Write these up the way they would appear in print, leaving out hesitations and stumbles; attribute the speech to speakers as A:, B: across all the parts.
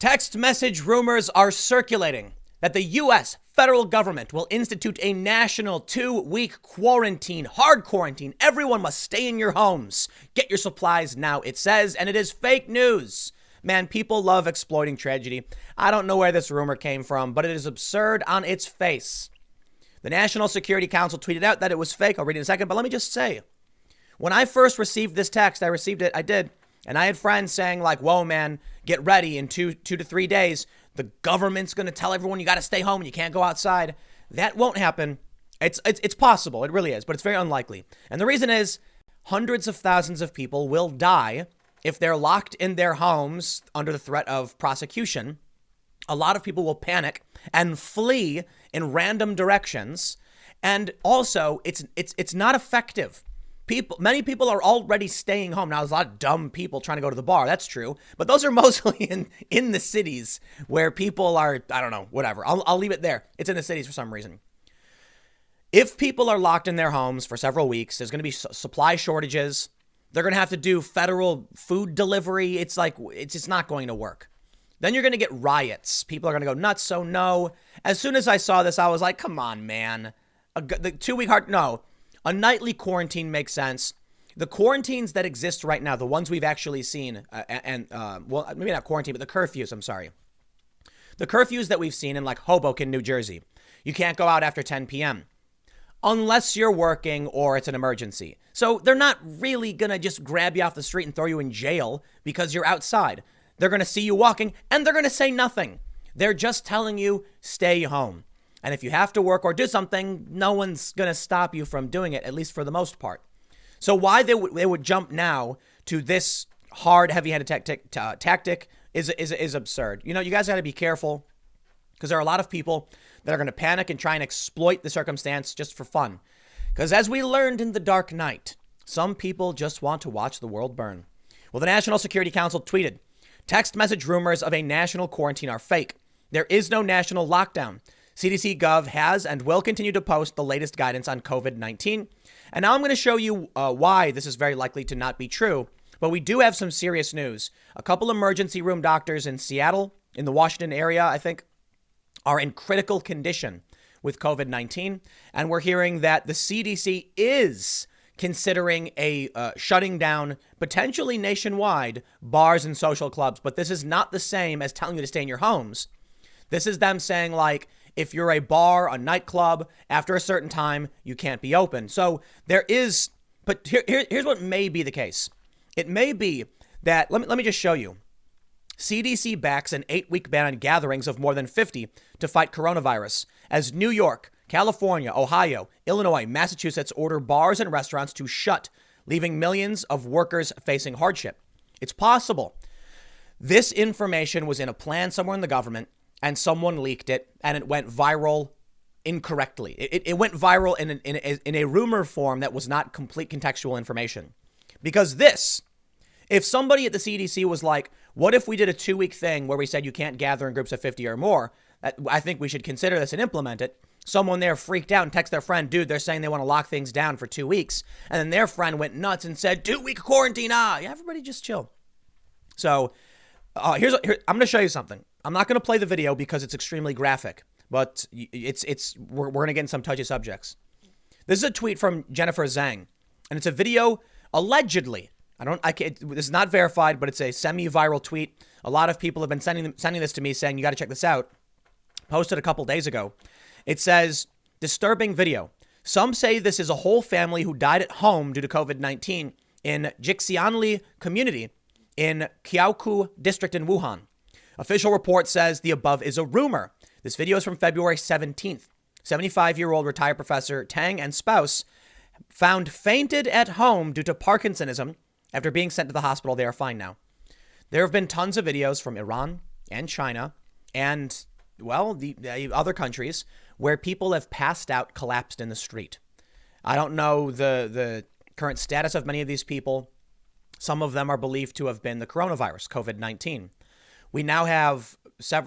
A: Text message rumors are circulating that the U.S. federal government will institute a national 2-week quarantine, hard quarantine. Everyone must stay in your homes. Get your supplies now, it says, and it is fake news. Man, people love exploiting tragedy. I don't know where this rumor came from, but it is absurd on its face. The National Security Council tweeted out that it was fake. I'll read it in a second, but let me just say, when I first received this text, I did. And I had friends saying like, whoa, man, get ready in two to 3 days. The government's going to tell everyone you got to stay home and you can't go outside. That won't happen. It's possible. It really is, but it's very unlikely. And the reason is hundreds of thousands of people will die if they're locked in their homes under the threat of prosecution. A lot of people will panic and flee in random directions. And also, it's not effective. Many people are already staying home. Now, there's a lot of dumb people trying to go to the bar. That's true. But those are mostly in the cities where people are, I don't know, whatever. I'll leave it there. It's in the cities for some reason. If people are locked in their homes for several weeks, there's going to be supply shortages. They're going to have to do federal food delivery. It's just not going to work. Then you're going to get riots. People are going to go nuts. So no, as soon as I saw this, I was like, come on, man. The 2-week no. A nightly quarantine makes sense. The quarantines that exist right now, the ones we've actually seen, well, maybe not quarantine, but the curfews, I'm sorry. The curfews that we've seen in like Hoboken, New Jersey. You can't go out after 10 p.m. unless you're working or it's an emergency. So they're not really going to just grab you off the street and throw you in jail because you're outside. They're going to see you walking and they're going to say nothing. They're just telling you, stay home. And if you have to work or do something, no one's going to stop you from doing it, at least for the most part. So why they would jump now to this hard, heavy-handed tactic is absurd. You know, you guys got to be careful because there are a lot of people that are going to panic and try and exploit the circumstance just for fun. Because as we learned in The Dark Knight, some people just want to watch the world burn. Well, the National Security Council tweeted, text message rumors of a national quarantine are fake. There is no national lockdown. CDC Gov has and will continue to post the latest guidance on COVID-19. And now I'm going to show you why this is very likely to not be true. But we do have some serious news. A couple emergency room doctors in Seattle, in the Washington area, I think, are in critical condition with COVID-19. And we're hearing that the CDC is considering shutting down potentially nationwide bars and social clubs. But this is not the same as telling you to stay in your homes. This is them saying like, if you're a bar, a nightclub, after a certain time, you can't be open. So there is, but here's what may be the case. It may be that, let me just show you. CDC backs an 8-week ban on gatherings of more than 50 to fight coronavirus, as New York, California, Ohio, Illinois, Massachusetts order bars and restaurants to shut, leaving millions of workers facing hardship. It's possible this information was in a plan somewhere in the government, and someone leaked it, and it went viral incorrectly. It went viral in a rumor form that was not complete contextual information. Because if somebody at the CDC was like, what if we did a 2-week thing where we said you can't gather in groups of 50 or more? I think we should consider this and implement it. Someone there freaked out and texted their friend, dude, they're saying they want to lock things down for 2 weeks. And then their friend went nuts and said, 2-week quarantine. Yeah, everybody just chill. So I'm going to show you something. I'm not going to play the video because it's extremely graphic, but we're going to get in some touchy subjects. This is a tweet from Jennifer Zhang, and it's a video allegedly. This is not verified, but it's a semi-viral tweet. A lot of people have been sending this to me saying, you got to check this out. Posted a couple days ago. It says, disturbing video. Some say this is a whole family who died at home due to COVID-19 in Jixianli community in Qiaoku district in Wuhan. Official report says the above is a rumor. This video is from February 17th. 75-year-old retired professor Tang and spouse found fainted at home due to Parkinsonism after being sent to the hospital. They are fine now. There have been tons of videos from Iran and China and, well, the other countries where people have passed out, collapsed in the street. I don't know the current status of many of these people. Some of them are believed to have been the coronavirus, COVID-19. We now have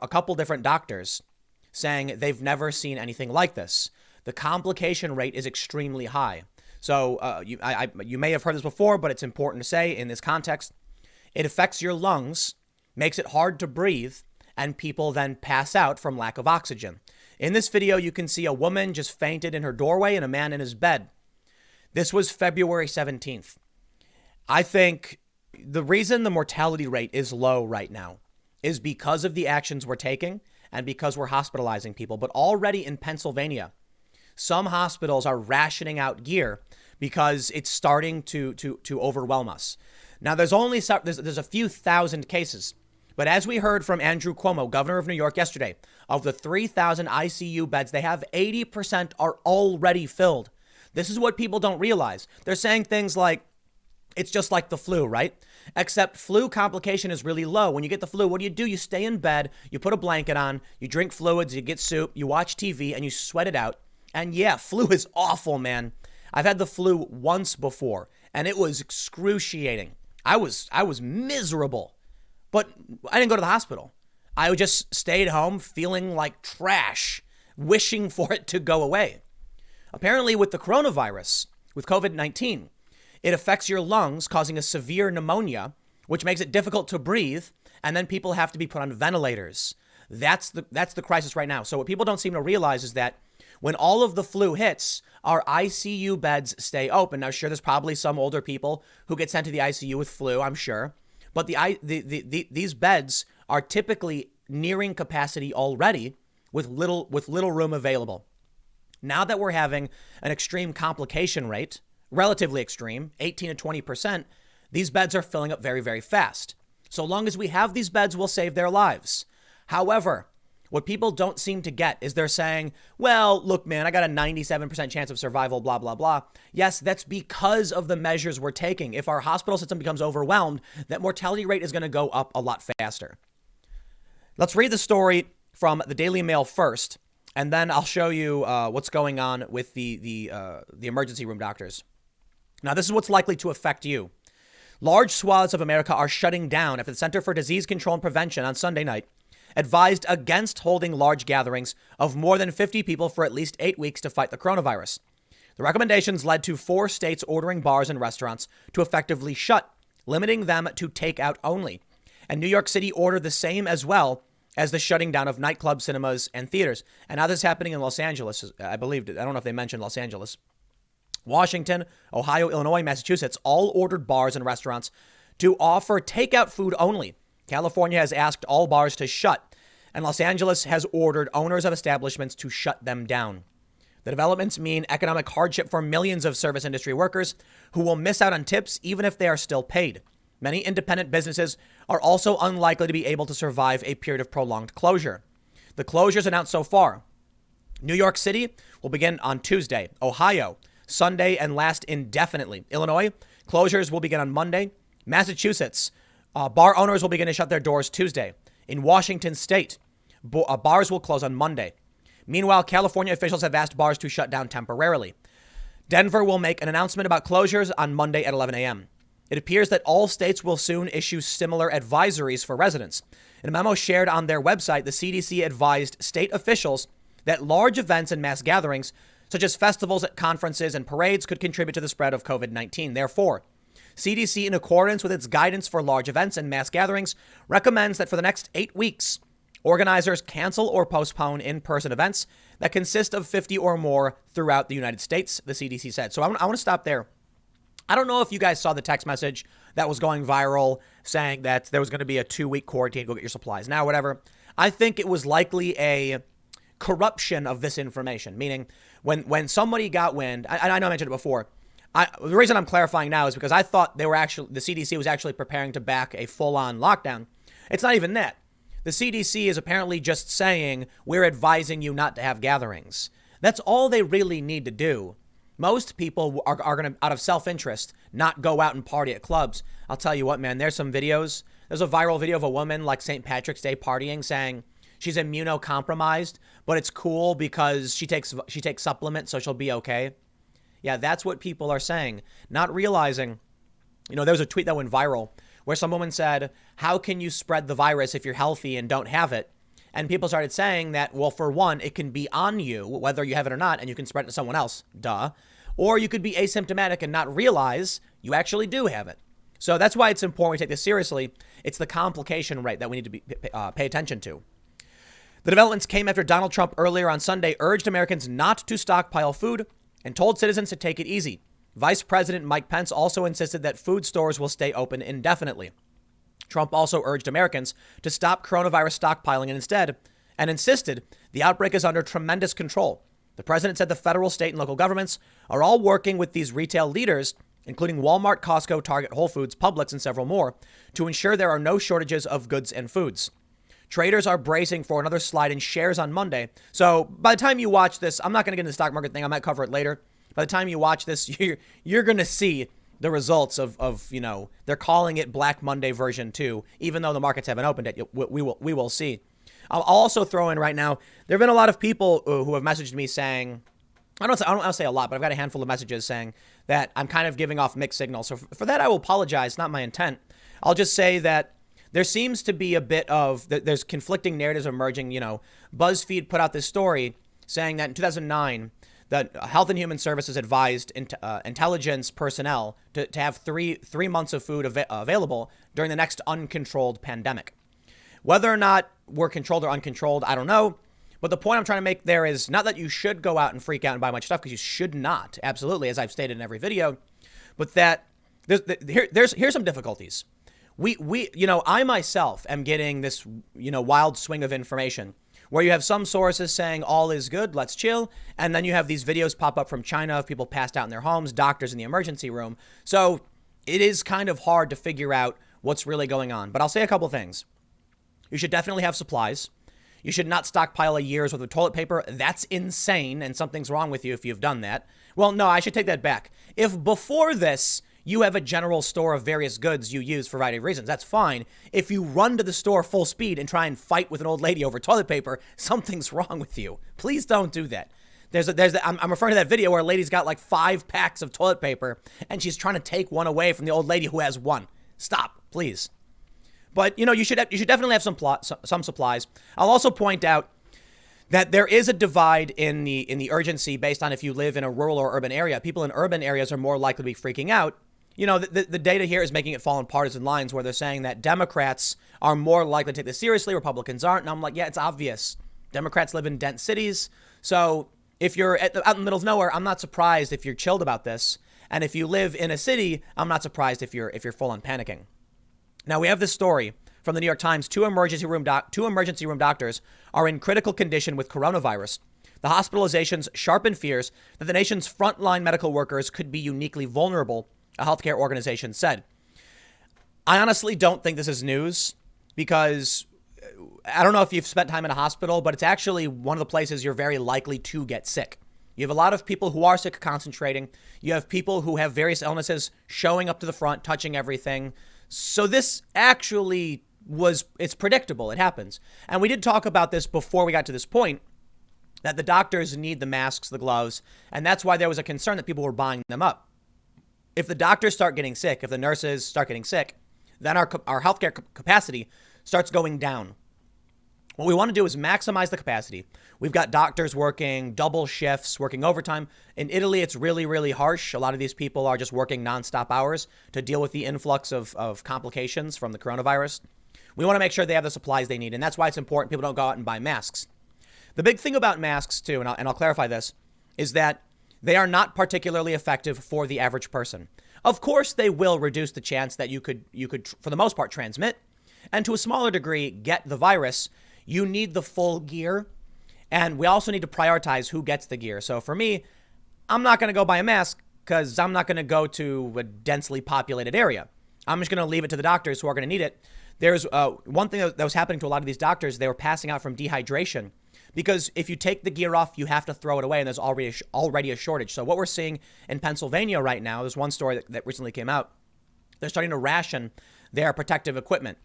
A: a couple different doctors saying they've never seen anything like this. The complication rate is extremely high. So you may have heard this before, but it's important to say in this context, it affects your lungs, makes it hard to breathe, and people then pass out from lack of oxygen. In this video, you can see a woman just fainted in her doorway and a man in his bed. This was February 17th. I think the reason the mortality rate is low right now is because of the actions we're taking and because we're hospitalizing people. But already in Pennsylvania, some hospitals are rationing out gear because it's starting to overwhelm us. Now, there's a few thousand cases. But as we heard from Andrew Cuomo, governor of New York yesterday, of the 3,000 ICU beds, they have 80% are already filled. This is what people don't realize. They're saying things like, it's just like the flu, right? Except flu complication is really low. When you get the flu, what do? You stay in bed, you put a blanket on, you drink fluids, you get soup, you watch TV, and you sweat it out. And yeah, flu is awful, man. I've had the flu once before, and it was excruciating. I was miserable. But I didn't go to the hospital. I just stayed home feeling like trash, wishing for it to go away. Apparently with the coronavirus, with COVID-19, it affects your lungs, causing a severe pneumonia, which makes it difficult to breathe. And then people have to be put on ventilators. That's the crisis right now. So what people don't seem to realize is that when all of the flu hits, our ICU beds stay open. Now, sure, there's probably some older people who get sent to the ICU with flu, I'm sure. But these beds are typically nearing capacity already with little room available. Now that we're having an extreme complication rate, relatively extreme, 18 to 20%, these beds are filling up very, very fast. So long as we have these beds, we'll save their lives. However, what people don't seem to get is they're saying, well, look, man, I got a 97% chance of survival, blah, blah, blah. Yes, that's because of the measures we're taking. If our hospital system becomes overwhelmed, that mortality rate is going to go up a lot faster. Let's read the story from the Daily Mail first, and then I'll show you what's going on with the emergency room doctors. Now, this is what's likely to affect you. Large swaths of America are shutting down after the Center for Disease Control and Prevention on Sunday night advised against holding large gatherings of more than 50 people for at least 8 weeks to fight the coronavirus. The recommendations led to 4 states ordering bars and restaurants to effectively shut, limiting them to takeout only. And New York City ordered the same as well as the shutting down of nightclubs, cinemas, and theaters. And now this is happening in Los Angeles, I believe. I don't know if they mentioned Los Angeles. Washington, Ohio, Illinois, Massachusetts all ordered bars and restaurants to offer takeout food only. California has asked all bars to shut, and Los Angeles has ordered owners of establishments to shut them down. The developments mean economic hardship for millions of service industry workers who will miss out on tips even if they are still paid. Many independent businesses are also unlikely to be able to survive a period of prolonged closure. The closures announced so far: New York City will begin on Tuesday, Ohio, Sunday, and last indefinitely. Illinois, closures will begin on Monday. Massachusetts, bar owners will begin to shut their doors Tuesday. In Washington state, bars will close on Monday. Meanwhile, California officials have asked bars to shut down temporarily. Denver will make an announcement about closures on Monday at 11 a.m. It appears that all states will soon issue similar advisories for residents. In a memo shared on their website, the CDC advised state officials that large events and mass gatherings, such as festivals, conferences, and parades, could contribute to the spread of COVID-19. Therefore, CDC, in accordance with its guidance for large events and mass gatherings, recommends that for the next 8 weeks, organizers cancel or postpone in-person events that consist of 50 or more throughout the United States, the CDC said. So I want to stop there. I don't know if you guys saw the text message that was going viral saying that there was going to be a 2-week quarantine, go get your supplies. Now, whatever. I think it was likely a corruption of this information, meaning when somebody got wind, I know I mentioned it before, the reason I'm clarifying now is because I thought the CDC was actually preparing to back a full-on lockdown. It's not even that. The CDC is apparently just saying, we're advising you not to have gatherings. That's all they really need to do. Most people are going to, out of self-interest, not go out and party at clubs. I'll tell you what, man, there's some videos. There's a viral video of a woman like St. Patrick's Day partying saying she's immunocompromised, but it's cool because she takes supplements, so she'll be okay. Yeah, that's what people are saying, not realizing, there was a tweet that went viral where some woman said, how can you spread the virus if you're healthy and don't have it? And people started saying that, well, for one, it can be on you, whether you have it or not, and you can spread it to someone else, duh. Or you could be asymptomatic and not realize you actually do have it. So that's why it's important we take this seriously. It's the complication rate that we need to pay attention to. The developments came after Donald Trump earlier on Sunday urged Americans not to stockpile food and told citizens to take it easy. Vice President Mike Pence also insisted that food stores will stay open indefinitely. Trump also urged Americans to stop coronavirus stockpiling and insisted the outbreak is under tremendous control. The president said the federal, state, and local governments are all working with these retail leaders, including Walmart, Costco, Target, Whole Foods, Publix, and several more, to ensure there are no shortages of goods and foods. Traders are bracing for another slide in shares on Monday. So by the time you watch this, I'm not going to get into the stock market thing. I might cover it later. By the time you watch this, you're going to see the results of they're calling it Black Monday version 2, even though the markets haven't opened yet. We will see. I'll also throw in right now, there have been a lot of people who have messaged me saying, I don't want to say a lot, but I've got a handful of messages saying that I'm kind of giving off mixed signals. So for that, I will apologize. Not my intent. I'll just say that there seems to be a bit of, there's conflicting narratives emerging. BuzzFeed put out this story saying that in 2009, the Health and Human Services advised intelligence personnel to have three months of food available during the next uncontrolled pandemic. Whether or not we're controlled or uncontrolled, I don't know. But the point I'm trying to make there is not that you should go out and freak out and buy much stuff, because you should not, absolutely, as I've stated in every video, but that here's some difficulties. I myself am getting this, wild swing of information where you have some sources saying all is good, let's chill. And then you have these videos pop up from China of people passed out in their homes, doctors in the emergency room. So it is kind of hard to figure out what's really going on. But I'll say a couple things. You should definitely have supplies. You should not stockpile a year's worth of toilet paper. That's insane, and something's wrong with you if you've done that. Well, no, I should take that back. If before this, you have a general store of various goods you use for a variety of reasons, that's fine. If you run to the store full speed and try and fight with an old lady over toilet paper, something's wrong with you. Please don't do that. I'm referring to that video where a lady's got like 5 packs of toilet paper and she's trying to take one away from the old lady who has one. Stop, please. But, you should definitely have some supplies. I'll also point out that there is a divide in the urgency based on if you live in a rural or urban area. People in urban areas are more likely to be freaking out. The data here is making it fall in partisan lines where they're saying that Democrats are more likely to take this seriously, Republicans aren't. And I'm like, yeah, it's obvious. Democrats live in dense cities. So if you're out in the middle of nowhere, I'm not surprised if you're chilled about this. And if you live in a city, I'm not surprised if you're full on panicking. Now, we have this story from the New York Times. Two emergency room doctors are in critical condition with coronavirus. The hospitalizations sharpen fears that the nation's frontline medical workers could be uniquely vulnerable, a healthcare organization said. I honestly don't think this is news because I don't know if you've spent time in a hospital, but it's actually one of the places you're very likely to get sick. You have a lot of people who are sick concentrating. You have people who have various illnesses showing up to the front, touching everything. So this actually it's predictable. It happens. And we did talk about this before we got to this point, that the doctors need the masks, the gloves, and that's why there was a concern that people were buying them up. If the doctors start getting sick, if the nurses start getting sick, then our healthcare capacity starts going down. What we want to do is maximize the capacity. We've got doctors working double shifts, working overtime. In Italy, it's really, really harsh. A lot of these people are just working nonstop hours to deal with the influx of complications from the coronavirus. We want to make sure they have the supplies they need. And that's why it's important people don't go out and buy masks. The big thing about masks, too, and I'll clarify this, is that they are not particularly effective for the average person. Of course, they will reduce the chance that you could, for the most part, transmit. And to a smaller degree, get the virus. You need the full gear. And we also need to prioritize who gets the gear. So for me, I'm not going to go buy a mask because I'm not going to go to a densely populated area. I'm just going to leave it to the doctors who are going to need it. There's one thing that was happening to a lot of these doctors. They were passing out from dehydration because if you take the gear off, you have to throw it away. And there's already a shortage. So what we're seeing in Pennsylvania right now, there's one story that recently came out. They're starting to ration their protective equipment.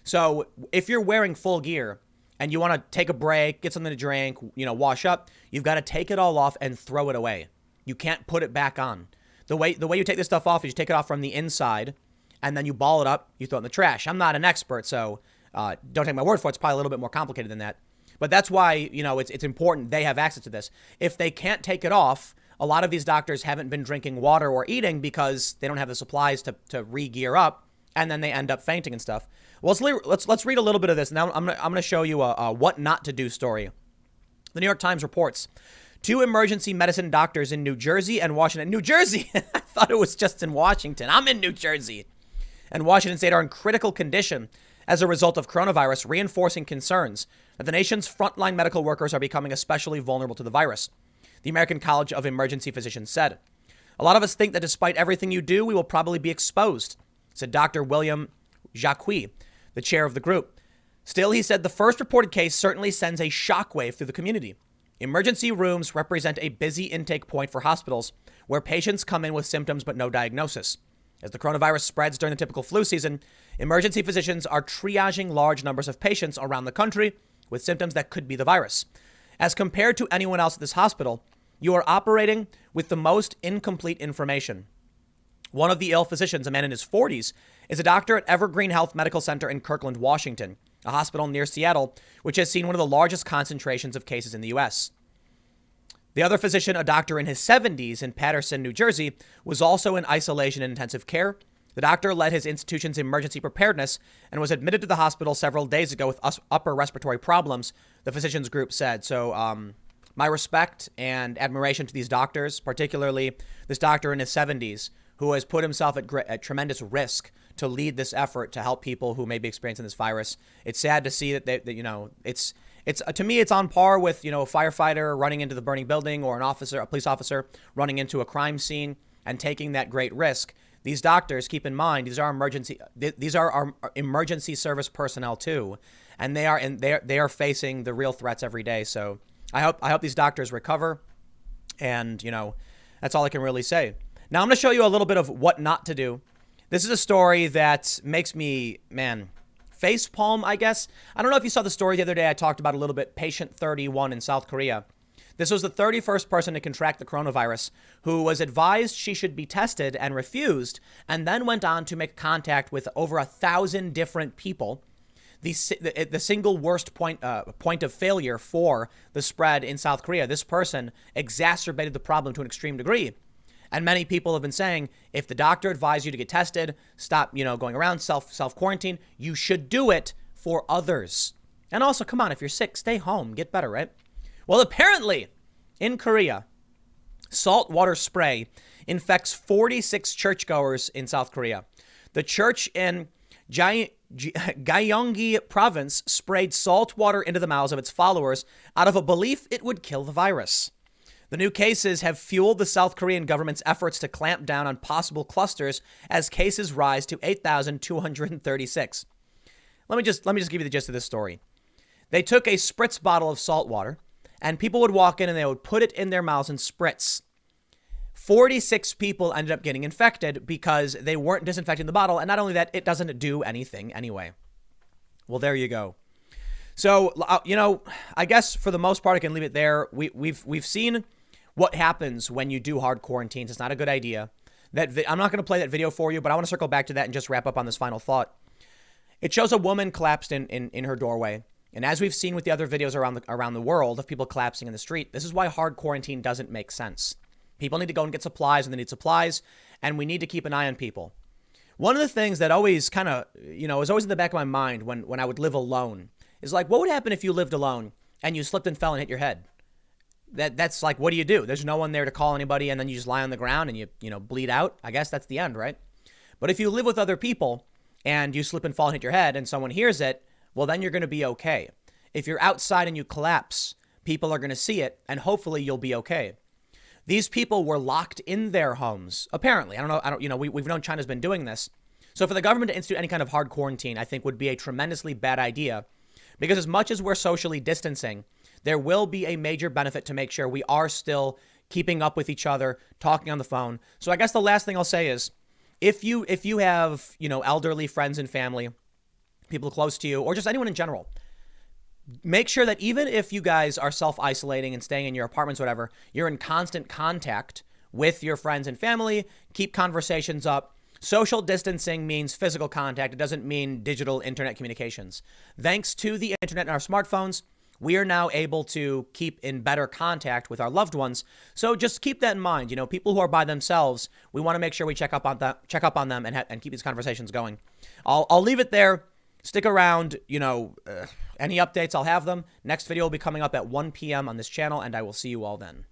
A: So if you're wearing full gear, and you want to take a break, get something to drink, wash up, you've got to take it all off and throw it away. You can't put it back on. The way you take this stuff off is you take it off from the inside, and then you ball it up, you throw it in the trash. I'm not an expert, so don't take my word for it. It's probably a little bit more complicated than that. But that's why, it's important they have access to this. If they can't take it off, a lot of these doctors haven't been drinking water or eating because they don't have the supplies to re-gear up, and then they end up fainting and stuff. Well, let's read a little bit of this. Now I'm gonna show you a what not to do story. The New York Times reports 2 emergency medicine doctors in New Jersey and Washington. New Jersey? I thought it was just in Washington. I'm in New Jersey. And Washington State are in critical condition as a result of coronavirus, reinforcing concerns that the nation's frontline medical workers are becoming especially vulnerable to the virus. The American College of Emergency Physicians said, "A lot of us think that despite everything you do, we will probably be exposed," said Dr. William Jacques, the chair of the group. Still, he said the first reported case certainly sends a shockwave through the community. Emergency rooms represent a busy intake point for hospitals where patients come in with symptoms but no diagnosis. As the coronavirus spreads during the typical flu season, emergency physicians are triaging large numbers of patients around the country with symptoms that could be the virus. As compared to anyone else at this hospital, you are operating with the most incomplete information. One of the ill physicians, a man in his 40s, is a doctor at Evergreen Health Medical Center in Kirkland, Washington, a hospital near Seattle, which has seen one of the largest concentrations of cases in the U.S. The other physician, a doctor in his 70s in Paterson, New Jersey, was also in isolation and intensive care. The doctor led his institution's emergency preparedness and was admitted to the hospital several days ago with upper respiratory problems, the physicians group said. So my respect and admiration to these doctors, particularly this doctor in his 70s, who has put himself at tremendous risk to lead this effort to help people who may be experiencing this virus. It's sad to see that it's to me, it's on par with, a firefighter running into the burning building or a police officer running into a crime scene and taking that great risk. These doctors, keep in mind, these are our emergency service personnel too, and they are facing the real threats every day. So I hope these doctors recover, and that's all I can really say. Now I'm going to show you a little bit of what not to do. This is a story that makes me, facepalm, I guess. I don't know if you saw the story the other day I talked about a little bit, patient 31 in South Korea. This was the 31st person to contract the coronavirus who was advised she should be tested and refused, and then went on to make contact with over 1,000 different people. The single worst point of failure for the spread in South Korea. This person exacerbated the problem to an extreme degree. And many people have been saying, if the doctor advised you to get tested, stop, going around self-quarantine, you should do it for others. And also, come on, if you're sick, stay home, get better, right? Well, apparently, in Korea, saltwater spray infects 46 churchgoers in South Korea. The church in Gyeonggi province sprayed salt water into the mouths of its followers out of a belief it would kill the virus. The new cases have fueled the South Korean government's efforts to clamp down on possible clusters as cases rise to 8,236. Let me just give you the gist of this story. They took a spritz bottle of salt water, and people would walk in and they would put it in their mouths and spritz. 46 people ended up getting infected because they weren't disinfecting the bottle. And not only that, it doesn't do anything anyway. Well, there you go. So, I guess for the most part, I can leave it there. We've seen what happens when you do hard quarantines. It's not a good idea. I'm not going to play that video for you, but I want to circle back to that and just wrap up on this final thought. It shows a woman collapsed in her doorway. And as we've seen with the other videos around the world of people collapsing in the street, this is why hard quarantine doesn't make sense. People need to go and get supplies when they need supplies, and we need to keep an eye on people. One of the things that always kind of, is always in the back of my mind when I would live alone is like, what would happen if you lived alone and you slipped and fell and hit your head? That's like, what do? There's no one there to call anybody, and then you just lie on the ground and you bleed out. I guess that's the end, right? But if you live with other people and you slip and fall and hit your head and someone hears it, well, then you're going to be okay. If you're outside and you collapse, people are going to see it, and hopefully you'll be okay. These people were locked in their homes, apparently. We've known China's been doing this. So for the government to institute any kind of hard quarantine, I think would be a tremendously bad idea, because as much as we're socially distancing, there will be a major benefit to make sure we are still keeping up with each other, talking on the phone. So I guess the last thing I'll say is, if you have, elderly friends and family, people close to you, or just anyone in general, make sure that even if you guys are self-isolating and staying in your apartments, whatever, you're in constant contact with your friends and family. Keep conversations up. Social distancing means physical contact. It doesn't mean digital internet communications. Thanks to the internet and our smartphones, we are now able to keep in better contact with our loved ones. So just keep that in mind. You know, people who are by themselves, we want to make sure we check up on them and keep these conversations going. I'll leave it there. Stick around. You know, any updates, I'll have them. Next video will be coming up at 1 p.m. on this channel, and I will see you all then.